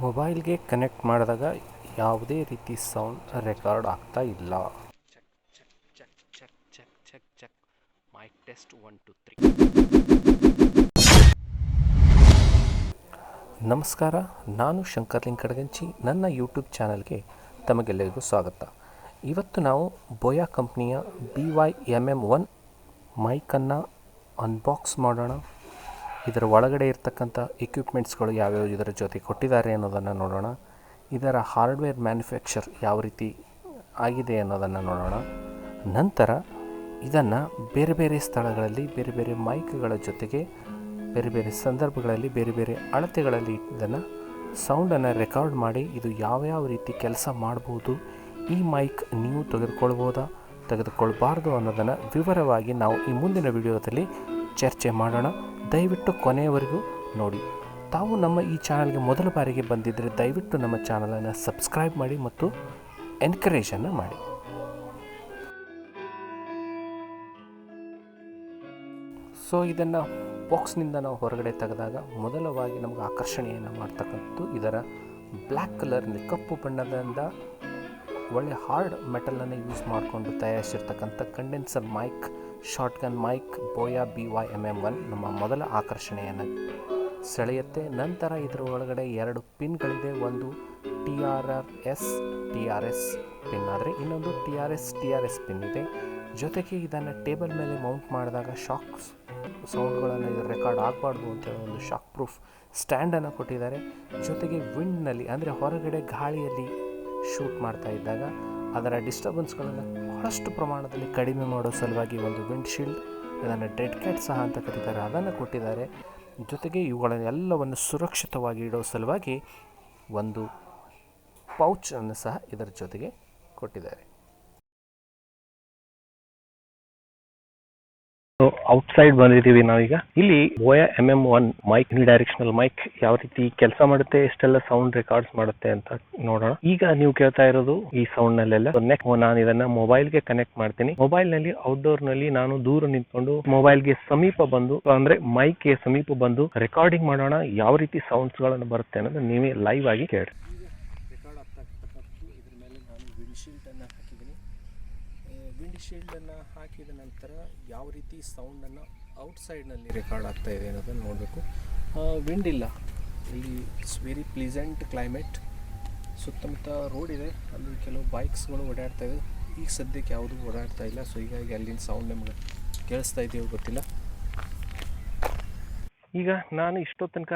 ಮೊಬೈಲ್ಗೆ ಕನೆಕ್ಟ್ ಮಾಡಿದಾಗ ಯಾವುದೇ ರೀತಿ ಸೌಂಡ್ ರೆಕಾರ್ಡ್ ಆಗ್ತಾ ಇಲ್ಲ. Check check check check check check check mic test 1 2 3. ನಮಸ್ಕಾರ, ನಾನು ಶಂಕರ್ಲಿಂಗ್ ಕಡಗಂಚಿ. ನನ್ನ ಯೂಟ್ಯೂಬ್ ಚಾನಲ್ಗೆ ತಮಗೆಲ್ಲರಿಗೂ ಸ್ವಾಗತ. ಇವತ್ತು ನಾವು ಬೋಯಾ ಕಂಪ್ನಿಯ BY-MM1 ಮೈಕನ್ನು ಅನ್ಬಾಕ್ಸ್ ಮಾಡೋಣ. ಇದರ ಒಳಗಡೆ ಇರ್ತಕ್ಕಂಥ ಎಕ್ವಿಪ್ಮೆಂಟ್ಸ್ಗಳು ಯಾವ್ಯಾವ ಇದರ ಜೊತೆ ಕೊಟ್ಟಿದ್ದಾರೆ ಅನ್ನೋದನ್ನು ನೋಡೋಣ. ಇದರ ಹಾರ್ಡ್ವೇರ್ ಮ್ಯಾನುಫ್ಯಾಕ್ಚರ್ ಯಾವ ರೀತಿ ಆಗಿದೆ ಅನ್ನೋದನ್ನು ನೋಡೋಣ. ನಂತರ ಇದನ್ನು ಬೇರೆ ಬೇರೆ ಸ್ಥಳಗಳಲ್ಲಿ ಬೇರೆ ಬೇರೆ ಮೈಕ್ಗಳ ಜೊತೆಗೆ ಬೇರೆ ಬೇರೆ ಸಂದರ್ಭಗಳಲ್ಲಿ ಬೇರೆ ಬೇರೆ ಅಳತೆಗಳಲ್ಲಿ ಇದನ್ನು ಸೌಂಡನ್ನು ರೆಕಾರ್ಡ್ ಮಾಡಿ ಇದು ಯಾವ್ಯಾವ ರೀತಿ ಕೆಲಸ ಮಾಡ್ಬೋದು, ಈ ಮೈಕ್ ನೀವು ತೆಗೆದುಕೊಳ್ಬಾರ್ದು ಅನ್ನೋದನ್ನು ವಿವರವಾಗಿ ನಾವು ಈ ಮುಂದಿನ ವಿಡಿಯೋದಲ್ಲಿ ಚರ್ಚೆ ಮಾಡೋಣ. ದಯವಿಟ್ಟು ಕೊನೆಯವರೆಗೂ ನೋಡಿ. ತಾವು ನಮ್ಮ ಈ ಚಾನಲ್ಗೆ ಮೊದಲ ಬಾರಿಗೆ ಬಂದಿದ್ದರೆ ದಯವಿಟ್ಟು ನಮ್ಮ ಚಾನಲನ್ನು ಸಬ್ಸ್ಕ್ರೈಬ್ ಮಾಡಿ ಮತ್ತು ಎನ್ಕರೇಜನ್ನು ಮಾಡಿ. ಸೊ ಇದನ್ನು ಬಾಕ್ಸ್ನಿಂದ ನಾವು ಹೊರಗಡೆ ತೆಗೆದಾಗ ಮೊದಲವಾಗಿ ನಮಗೆ ಆಕರ್ಷಣೆಯನ್ನು ಮಾಡ್ತಕ್ಕಂಥದ್ದು ಇದರ ಬ್ಲ್ಯಾಕ್ ಕಲರ್ನಲ್ಲಿ ಕಪ್ಪು ಬಣ್ಣದಿಂದ ಒಳ್ಳೆ ಹಾರ್ಡ್ ಮೆಟಲನ್ನು ಯೂಸ್ ಮಾಡಿಕೊಂಡು ತಯಾರಿಸಿರ್ತಕ್ಕಂಥ ಕಂಡೆನ್ಸರ್ ಮೈಕ್, ಶಾರ್ಟ್ಗನ್ ಮೈಕ್ ಬೋಯಾ BY-MM1 ನಮ್ಮ ಮೊದಲ ಆಕರ್ಷಣೆಯನ್ನು ಸೆಳೆಯುತ್ತೆ. ನಂತರ ಇದರ ಒಳಗಡೆ 2 ಪಿನ್ಗಳಿದೆ. ಒಂದು TRS ಪಿನ್ ಆದರೆ ಇನ್ನೊಂದು TRS ಪಿನ್ ಇದೆ. ಜೊತೆಗೆ ಇದನ್ನು ಟೇಬಲ್ ಮೇಲೆ ಮೌಂಟ್ ಮಾಡಿದಾಗ ಶಾಕ್ ಸೌಂಡ್ಗಳನ್ನು ಇದು ರೆಕಾರ್ಡ್ ಆಗಬಾರ್ದು ಅಂತೇಳಿ ಒಂದು ಶಾಕ್ ಪ್ರೂಫ್ ಸ್ಟ್ಯಾಂಡನ್ನು ಕೊಟ್ಟಿದ್ದಾರೆ. ಜೊತೆಗೆ ವಿಂಡ್ನಲ್ಲಿ ಅಂದರೆ ಹೊರಗಡೆ ಗಾಳಿಯಲ್ಲಿ ಶೂಟ್ ಮಾಡ್ತಾ ಇದ್ದಾಗ ಅದರ ಡಿಸ್ಟರ್ಬೆನ್ಸ್ಗಳನ್ನು ಬಹಳಷ್ಟು ಪ್ರಮಾಣದಲ್ಲಿ ಕಡಿಮೆ ಮಾಡೋ ಸಲುವಾಗಿ ಒಂದು ವಿಂಡ್ಶೀಲ್ಡ್, ಇದನ್ನು ಡೆಡ್ ಕ್ಯಾಟ್ ಸಹ ಅಂತ ಕರೀತಾರೆ, ಅದನ್ನು ಕೊಟ್ಟಿದ್ದಾರೆ. ಜೊತೆಗೆ ಇವುಗಳನ್ನೆಲ್ಲವನ್ನು ಸುರಕ್ಷಿತವಾಗಿ ಇಡೋ ಸಲುವಾಗಿ ಒಂದು ಪೌಚನ್ನು ಸಹ ಇದರ ಜೊತೆಗೆ ಕೊಟ್ಟಿದ್ದಾರೆ. ಔಟ್ಸೈಡ್ ಬಂದಿದ್ದೀವಿ ನಾವೀಗ. ಇಲ್ಲಿ BY-MM1 ಮೈಕ್, ಯುನಿಡೈರೆಕ್ಷನಲ್ ಮೈಕ್ ಯಾವ ರೀತಿ ಕೆಲಸ ಮಾಡುತ್ತೆ, ಎಷ್ಟೆಲ್ಲ ಸೌಂಡ್ ರೆಕಾರ್ಡ್ಸ್ ಮಾಡುತ್ತೆ ಅಂತ ನೋಡೋಣ. ಈಗ ನೀವು ಕೇಳ್ತಾ ಇರೋದು ಈ ಸೌಂಡ್ ನಲ್ಲೆಲ್ಲ. ನೆಕ್ಸ್ಟ್ ನಾನು ಇದನ್ನ ಮೊಬೈಲ್ಗೆ ಕನೆಕ್ಟ್ ಮಾಡ್ತೀನಿ. ಮೊಬೈಲ್ ನಲ್ಲಿ ಔಟ್ಡೋರ್ ನಲ್ಲಿ ನಾನು ದೂರ ನಿಂತ್ಕೊಂಡು ಮೊಬೈಲ್ಗೆ ಸಮೀಪ ಬಂದು ಅಂದ್ರೆ ಮೈಕ್ಗೆ ಸಮೀಪ ಬಂದು ರೆಕಾರ್ಡಿಂಗ್ ಮಾಡೋಣ. ಯಾವ ರೀತಿ ಸೌಂಡ್ಸ್ ಗಳನ್ನು ಬರುತ್ತೆ ಅನ್ನೋದು ನೀವೇ ಲೈವ್ ಆಗಿ ಕೇಳಿ. ರೆಕಾರ್ಡ್ ಆಗ್ತಕ್ಕಂಥದ್ದು ಇದ್ರ ಮೇಲೆ ನಾನು ವಿಂಡ್ಶೀಲ್ಡನ್ನು ಹಾಕಿದ್ದೀನಿ. ವಿಂಡ್ಶೀಲ್ಡನ್ನು ಹಾಕಿದ ನಂತರ ಯಾವ ರೀತಿ ಸೌಂಡನ್ನು ಔಟ್ಸೈಡ್ನಲ್ಲಿ ರೆಕಾರ್ಡ್ ಆಗ್ತಾ ಇದೆ ಅನ್ನೋದನ್ನು ನೋಡಬೇಕು. ವಿಂಡ್ ಇಲ್ಲ, ಇಲ್ಲಿ ಇಟ್ಸ್ ವೆರಿ ಪ್ಲೀಸೆಂಟ್ ಕ್ಲೈಮೇಟ್. ಸುತ್ತಮುತ್ತ ರೋಡ್ ಇದೆ, ಅಲ್ಲಿ ಕೆಲವು ಬೈಕ್ಸ್ಗಳು ಓಡಾಡ್ತಾ ಇದೆ. ಈಗ ಸದ್ಯಕ್ಕೆ ಯಾವುದೂ ಓಡಾಡ್ತಾ ಇಲ್ಲ. ಸೊ ಹೀಗಾಗಿ ಅಲ್ಲಿನ ಸೌಂಡ್ ನಮ್ಗೆ ಕೇಳಿಸ್ತಾ ಇದೆಯೋ ಗೊತ್ತಿಲ್ಲ. ಈಗ ನಾನು ಇಷ್ಟೋ ತನಕ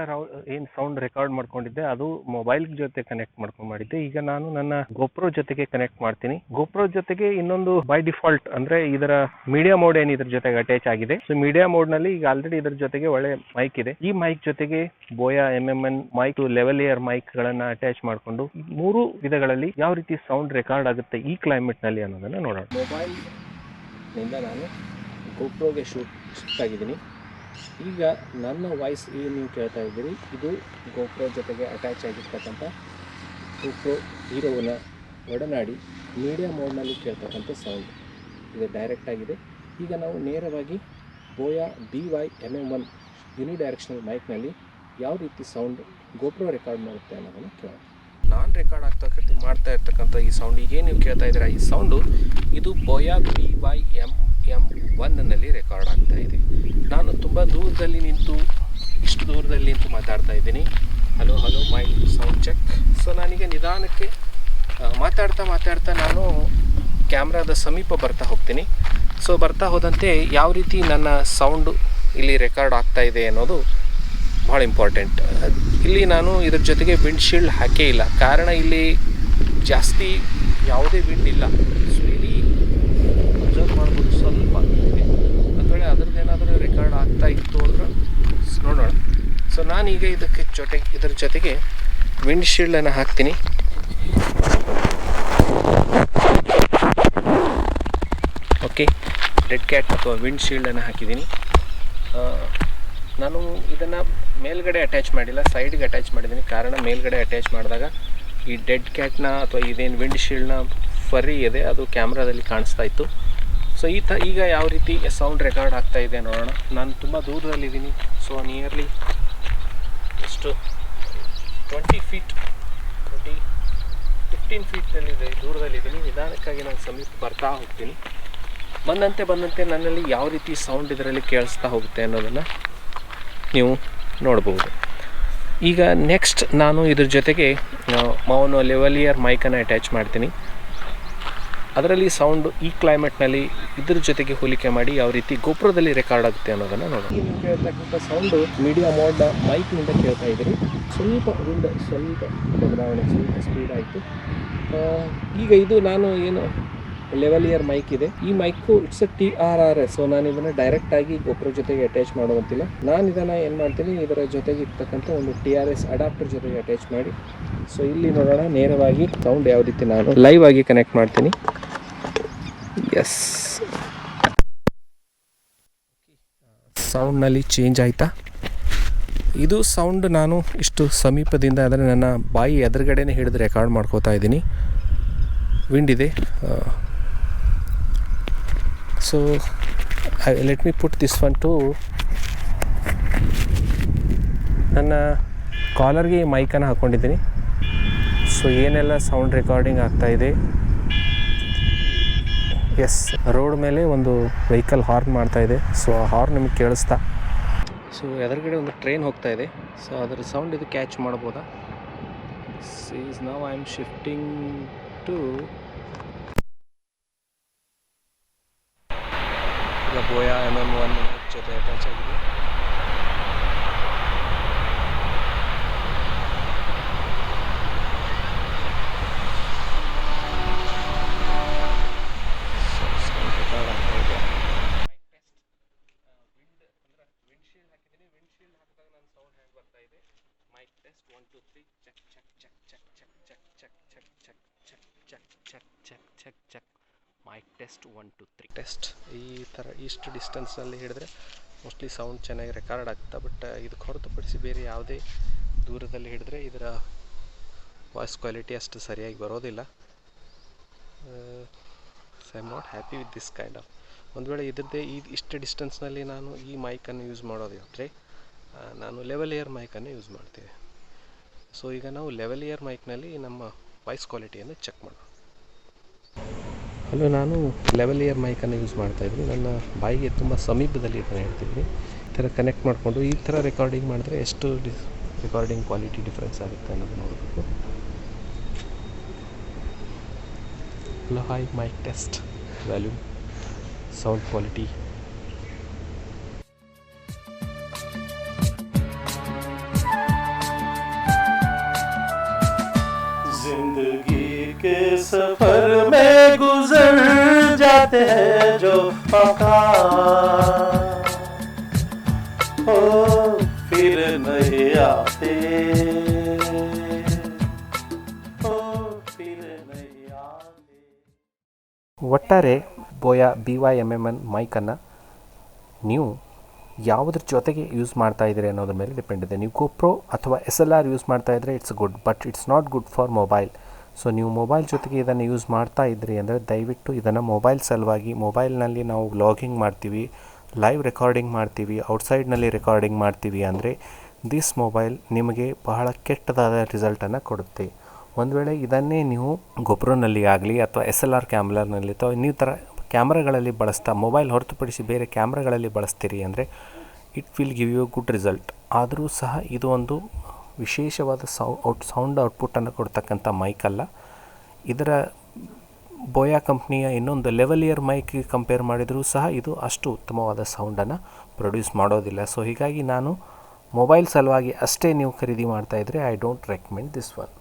ಏನು ಸೌಂಡ್ ರೆಕಾರ್ಡ್ ಮಾಡ್ಕೊಂಡಿದ್ದೆ ಅದು ಮೊಬೈಲ್ ಜೊತೆ ಕನೆಕ್ಟ್ ಮಾಡ್ಕೊಂಡು ಮಾಡಿದ್ದೆ. ಈಗ ನಾನು ನನ್ನ GoPro ಜೊತೆಗೆ ಕನೆಕ್ಟ್ ಮಾಡ್ತೀನಿ. GoPro ಜೊತೆಗೆ ಇನ್ನೊಂದು ಬೈ ಡಿಫಾಲ್ಟ್ ಅಂದ್ರೆ ಇದರ ಮೀಡಿಯಾ ಮೋಡ್ ಏನು ಇದ್ರ ಜೊತೆಗೆ ಅಟ್ಯಾಚ್ ಆಗಿದೆ. ಸೊ ಮೀಡಿಯಾ ಮೋಡ್ ನಲ್ಲಿ ಈಗ ಆಲ್ರೆಡಿ ಇದರ ಜೊತೆಗೆ ಒಳ್ಳೆ ಮೈಕ್ ಇದೆ. ಈ ಮೈಕ್ ಜೊತೆಗೆ BY-MM1 mic level ear mic ಗಳನ್ನ ಅಟ್ಯಾಚ್ ಮಾಡಿಕೊಂಡು 3 ವಿಧಗಳಲ್ಲಿ ಯಾವ ರೀತಿ ಸೌಂಡ್ ರೆಕಾರ್ಡ್ ಆಗುತ್ತೆ ಈ ಕ್ಲೈಮೇಟ್ ನಲ್ಲಿ ಅನ್ನೋದನ್ನ ನೋಡೋಣ. ಮೊಬೈಲ್ ನಿಂದ ನಾನು GoProಗೆ ಶಿಫ್ಟ್ ಆಗಿದ್ದೀನಿ. ಈಗ ನನ್ನ ವಾಯ್ಸ್ ಏನು ನೀವು ಕೇಳ್ತಾ ಇದ್ದೀರಿ, ಇದು GoPro ಜೊತೆಗೆ ಅಟ್ಯಾಚ್ ಆಗಿರ್ತಕ್ಕಂಥ GoPro ಹೀರೋನ ಒಡನಾಡಿ ಮೀಡಿಯಾ ಮೋಡ್ನಲ್ಲಿ ಕೇಳ್ತಕ್ಕಂಥ ಸೌಂಡ್ ಇದು ಡೈರೆಕ್ಟ್ ಆಗಿದೆ. ಈಗ ನಾವು ನೇರವಾಗಿ ಬೋಯಾ BY-MM1 ಯುನಿಡೈರೆಕ್ಷನಲ್ ಮೈಕ್ನಲ್ಲಿ ಯಾವ ರೀತಿ ಸೌಂಡ್ GoPro ರೆಕಾರ್ಡ್ ಮಾಡುತ್ತೆ ಅನ್ನೋದನ್ನು ಕೇಳೋಣ. ನಾನು ರೆಕಾರ್ಡ್ ಮಾಡ್ತಾ ಇರ್ತಕ್ಕಂಥ ಈ ಸೌಂಡ್ ಈಗೇನು ನೀವು ಕೇಳ್ತಾ ಇದ್ದೀರಾ, ಈ ಸೌಂಡು ಇದು ಬೋಯಾ BY-MM1ನಲ್ಲಿ ರೆಕಾರ್ಡ್ ಆಗ್ತಾ ಇದೆ. ನಾನು ತುಂಬ ದೂರದಲ್ಲಿ ನಿಂತು ಮಾತಾಡ್ತಾ ಇದ್ದೀನಿ. Hello mic sound check. So ನಾನೀಗ ನಿಧಾನಕ್ಕೆ ಮಾತಾಡ್ತಾ ನಾನು ಕ್ಯಾಮ್ರಾದ ಸಮೀಪ ಬರ್ತಾ ಹೋಗ್ತೀನಿ. ಸೊ ಬರ್ತಾ ಹೋದಂತೆ ಯಾವ ರೀತಿ ನನ್ನ ಸೌಂಡು ಇಲ್ಲಿ ರೆಕಾರ್ಡ್ ಆಗ್ತಾ ಇದೆ ಅನ್ನೋದು ಭಾಳ ಇಂಪಾರ್ಟೆಂಟ್. ಇಲ್ಲಿ ನಾನು ಇದ್ರ ಜೊತೆಗೆ ವಿಂಡ್ಶೀಲ್ಡ್ ಹಾಕೇ ಇಲ್ಲ, ಕಾರಣ ಇಲ್ಲಿ ಜಾಸ್ತಿ ಯಾವುದೇ ವಿಂಡ್ ಇಲ್ಲ. ಸೊ ಇಲ್ಲಿ ಅಬ್ಸರ್ವ್ ಮಾಡ್ಬೋದು, ಸ್ವಲ್ಪ ಇದೆ. ಒಂದು ವೇಳೆ ಅದರದ್ದೇನಾದರೂ ರೆಕಾರ್ಡ್ ಆಗ್ತಾ ಇತ್ತು ಅಂದ್ರೆ ನೋಡೋಣ. ಸೊ ನಾನೀಗ ಇದರ ಜೊತೆಗೆ ವಿಂಡ್ಶೀಲ್ಡನ್ನು ಹಾಕ್ತೀನಿ. ಓಕೆ, ಡೆಡ್ ಕ್ಯಾಟ್ ಅಥವಾ ವಿಂಡ್ಶೀಲ್ಡನ್ನು ಹಾಕಿದ್ದೀನಿ. ನಾನು ಇದನ್ನು ಮೇಲ್ಗಡೆ ಅಟ್ಯಾಚ್ ಮಾಡಿಲ್ಲ, ಸೈಡ್ಗೆ ಅಟ್ಯಾಚ್ ಮಾಡಿದ್ದೀನಿ. ಕಾರಣ ಮೇಲ್ಗಡೆ ಅಟ್ಯಾಚ್ ಮಾಡಿದಾಗ ಈ ಡೆಡ್ ಕ್ಯಾಟ್ನ ಅಥವಾ ಇದೇನು ವಿಂಡ್ಶೀಲ್ಡ್ನ ಫರಿ ಇದೆ ಅದು ಕ್ಯಾಮ್ರಾದಲ್ಲಿ ಕಾಣಿಸ್ತಾ ಇತ್ತು. ಸೊ ಈಗ ಯಾವ ರೀತಿ ಸೌಂಡ್ ರೆಕಾರ್ಡ್ ಆಗ್ತಾ ಇದೆ ನೋಡೋಣ. ನಾನು ತುಂಬ ದೂರದಲ್ಲಿದ್ದೀನಿ. ಸೊ ನಿಯರ್ಲಿ ಎಷ್ಟು 20 ಫೀಟ್ 15 ಫೀಟ್ನಲ್ಲಿ ದೂರದಲ್ಲಿದ್ದೀನಿ. ನಿಧಾನಕ್ಕಾಗಿ ನಾನು ಸಮೀಪ ಬರ್ತಾ ಹೋಗ್ತೀನಿ. ಬಂದಂತೆ ನನ್ನಲ್ಲಿ ಯಾವ ರೀತಿ ಸೌಂಡ್ ಇದರಲ್ಲಿ ಕೇಳಿಸ್ತಾ ಹೋಗುತ್ತೆ ಅನ್ನೋದನ್ನು ನೀವು ನೋಡ್ಬೋದು. ಈಗ ನೆಕ್ಸ್ಟ್ ನಾನು ಇದ್ರ ಜೊತೆಗೆ ಮೌನೋ ಲೆವೆಲಿಯರ್ ಮೈಕನ್ನು ಅಟ್ಯಾಚ್ ಮಾಡ್ತೀನಿ. ಅದರಲ್ಲಿ ಸೌಂಡು ಈ ಕ್ಲೈಮೇಟ್ನಲ್ಲಿ ಇದ್ರ ಜೊತೆಗೆ ಹೋಲಿಕೆ ಮಾಡಿ ಯಾವ ರೀತಿ ಗೋಪುರದಲ್ಲಿ ರೆಕಾರ್ಡ್ ಆಗುತ್ತೆ ಅನ್ನೋದನ್ನು ನೋಡೋಣ. ಈಗ ನೀವು ಕೇಳ್ತಕ್ಕಂಥ ಸೌಂಡು ಮೀಡಿಯಾ ಮೋಡ್ ಮೈಕ್ನಿಂದ ಕೇಳ್ತಾ ಇದ್ದೀರಿ. ಸ್ವಲ್ಪ ಬದಲಾವಣೆ, ಸ್ವಲ್ಪ ಸ್ಪೀಡ್ ಆಯಿತು. ಈಗ ಇದು ನಾನು ಏನು ಲೆವೆಲಿಯರ್ ಮೈಕ್ ಇದೆ, ಈ ಮೈಕು ಇಟ್ಸ್ TRRS. ಸೊ ನಾನು ಇದನ್ನು ಡೈರೆಕ್ಟಾಗಿ ಗೋಪುರ ಜೊತೆಗೆ ಅಟ್ಯಾಚ್ ಮಾಡುವಂತಿಲ್ಲ. ನಾನು ಇದನ್ನು ಏನು ಮಾಡ್ತೀನಿ, ಇದರ ಜೊತೆಗೆ ಇರ್ತಕ್ಕಂಥ ಒಂದು TRS ಅಡಾಪ್ಟರ್ ಜೊತೆಗೆ ಅಟ್ಯಾಚ್ ಮಾಡಿ, ಸೊ ಇಲ್ಲಿ ನೋಡೋಣ ನೇರವಾಗಿ ಸೌಂಡ್ ಯಾವ ರೀತಿ ನಾನು ಲೈವ್ ಆಗಿ ಕನೆಕ್ಟ್ ಮಾಡ್ತೀನಿ. ಎಸ್, ಸೌಂಡ್ನಲ್ಲಿ ಚೇಂಜ್ ಆಯಿತಾ? ಇದು ಸೌಂಡ್ ನಾನು ಇಷ್ಟು ಸಮೀಪದಿಂದ ಅಂದರೆ ನನ್ನ ಬಾಯಿ ಎದುರುಗಡೆನೇ ಹಿಡಿದು ರೆಕಾರ್ಡ್ ಮಾಡ್ಕೋತಾ ಇದ್ದೀನಿ. ವಿಂಡ್ ಇದೆ. So let me put this one to ನನ್ನ ಕಾಲರ್ಗೆ ಈ ಮೈಕನ್ನು ಹಾಕ್ಕೊಂಡಿದ್ದೀನಿ. ಸೊ ಏನೆಲ್ಲ ಸೌಂಡ್ ರೆಕಾರ್ಡಿಂಗ್ ಆಗ್ತಾಯಿದೆ. ಎಸ್, ರೋಡ್ ಮೇಲೆ ಒಂದು ವೆಹಿಕಲ್ ಹಾರ್ನ್ ಮಾಡ್ತಾಯಿದೆ. ಸೊ ಆ ಹಾರ್ನ್ ನಿಮಗೆ ಕೇಳಿಸ್ತಾ. ಸೊ ಎದುರುಗಡೆ ಒಂದು ಟ್ರೈನ್ ಹೋಗ್ತಾ ಇದೆ. ಸೊ ಅದರ ಸೌಂಡ್ ಇದು ಕ್ಯಾಚ್ ಮಾಡ್ಬೋದಾ? Is now I am shifting to Boya MM1 ಜೊತೆ ಅಟ್ಯಾಚ್ ಆಗಿದೆ. Mic test 1 2 3 check check check check check check check check check check check check check check check mic test 1 2 3 test. ಈ ಥರ ಇಷ್ಟು ಡಿಸ್ಟೆನ್ಸಲ್ಲಿ ಹಿಡಿದ್ರೆ mostly sound ಚೆನ್ನಾಗಿ record ಆಗುತ್ತೆ. But ಇದಕ್ಕೆ ಹೊರತುಪಡಿಸಿ ಬೇರೆ ಯಾವುದೇ ದೂರದಲ್ಲಿ ಹಿಡಿದ್ರೆ ಇದರ ವಾಯ್ಸ್ ಕ್ವಾಲಿಟಿ ಅಷ್ಟು ಸರಿಯಾಗಿ ಬರೋದಿಲ್ಲ. I am not happy with this kind of. ಒಂದು ವೇಳೆ ಇದ್ರದ್ದೇ ಇಷ್ಟು ಡಿಸ್ಟೆನ್ಸ್ನಲ್ಲಿ ನಾನು ಈ ಮೈಕನ್ನು ಯೂಸ್ ಮಾಡೋದಿದ್ರೆ ನಾನು ಲೆವೆಲಿಯರ್ ಮೈಕನ್ನು ಯೂಸ್ ಮಾಡ್ತೀವಿ. ಸೊ ಈಗ ನಾವು ಲೆವೆಲಿಯರ್ ಮೈಕ್ನಲ್ಲಿ ನಮ್ಮ ವಾಯ್ಸ್ ಕ್ವಾಲಿಟಿಯನ್ನು ಚೆಕ್ ಮಾಡೋಣ. ಹಲೋ, ನಾನು ಲೆವೆಲಿಯರ್ ಮೈಕನ್ನು ಯೂಸ್ ಮಾಡ್ತಾಯಿದ್ದೀನಿ. ನನ್ನ ಬಾಯಿಗೆ ತುಂಬ ಸಮೀಪದಲ್ಲಿ ಇದನ್ನು ಹೇಳ್ತಿದ್ದೀನಿ. ಈ ಥರ ಕನೆಕ್ಟ್ ಮಾಡಿಕೊಂಡು ಈ ಥರ ರೆಕಾರ್ಡಿಂಗ್ ಮಾಡಿದ್ರೆ ಎಷ್ಟು ರೆಕಾರ್ಡಿಂಗ್ ಕ್ವಾಲಿಟಿ ಡಿಫ್ರೆನ್ಸ್ ಆಗುತ್ತೆ ಅನ್ನೋದು ನೋಡಬೇಕು. Hello, hi, mic test, volume, sound quality. जिंदगी के सफर में गुजर जाते हैं जो औकात, ओ फिर नहीं आते, ओ फिर नहीं आते. ಒಟ್ಟಾರೆ ಬೋಯಾ BY-MM1 ಮೈಕನ್ನು ನೀವು ಯಾವುದ್ರ ಜೊತೆಗೆ ಯೂಸ್ ಮಾಡ್ತಾ ಇದ್ದೀರಿ ಅನ್ನೋದ್ರ ಮೇಲೆ ಡಿಪೆಂಡ್ ಇದೆ. ನೀವು GoPro ಅಥವಾ SLR ಯೂಸ್ ಮಾಡ್ತಾ ಇದ್ದರೆ it's good, but it's not good for mobile. So ನೀವು ಮೊಬೈಲ್ ಜೊತೆಗೆ ಇದನ್ನು ಯೂಸ್ ಮಾಡ್ತಾ ಇದ್ರಿ ಅಂದರೆ ದಯವಿಟ್ಟು ಇದನ್ನು ಮೊಬೈಲ್ ಸಲುವಾಗಿ, ಮೊಬೈಲ್ನಲ್ಲಿ ನಾವು ವ್ಲಾಗಿಂಗ್ ಮಾಡ್ತೀವಿ, ಲೈವ್ ರೆಕಾರ್ಡಿಂಗ್ ಮಾಡ್ತೀವಿ, ಔಟ್ಸೈಡ್ನಲ್ಲಿ ರೆಕಾರ್ಡಿಂಗ್ ಮಾಡ್ತೀವಿ ಅಂದರೆ ದಿಸ್ ಮೊಬೈಲ್ ನಿಮಗೆ ಬಹಳ ಕೆಟ್ಟದಾದ ರಿಸಲ್ಟನ್ನು ಕೊಡುತ್ತೆ. ಒಂದು ವೇಳೆ ಇದನ್ನೇ ನೀವು GoProನಲ್ಲಿ ಆಗಲಿ ಅಥವಾ SLR ಕ್ಯಾಮ್ರಾನಲ್ಲಿ ಅಥವಾ ಇನ್ನೂ ಥರ ಕ್ಯಾಮ್ರಾಗಳಲ್ಲಿ ಬಳಸ್ತಾ ಮೊಬೈಲ್ ಹೊರತುಪಡಿಸಿ ಬೇರೆ ಕ್ಯಾಮ್ರಾಗಳಲ್ಲಿ ಬಳಸ್ತೀರಿ ಅಂದರೆ it will give you good result. ಆದರೂ ಸಹ ಇದು ಒಂದು ವಿಶೇಷವಾದ ಸೌಂಡ್ ಔಟ್ಪುಟ್ಟನ್ನು ಕೊಡ್ತಕ್ಕಂಥ ಮೈಕ್ ಅಲ್ಲ. ಇದರ ಬೋಯಾ ಕಂಪ್ನಿಯ ಇನ್ನೊಂದು ಲೆವೆಲಿಯರ್ ಮೈಕ್ಗೆ ಕಂಪೇರ್ ಮಾಡಿದರೂ ಸಹ ಇದು ಅಷ್ಟು ಉತ್ತಮವಾದ ಸೌಂಡನ್ನು ಪ್ರೊಡ್ಯೂಸ್ ಮಾಡೋದಿಲ್ಲ. ಸೊ ಹೀಗಾಗಿ ನಾನು ಮೊಬೈಲ್ ಸಲುವಾಗಿ ಅಷ್ಟೇ ನೀವು ಖರೀದಿ ಮಾಡ್ತಾಯಿದ್ರೆ I don't recommend this one.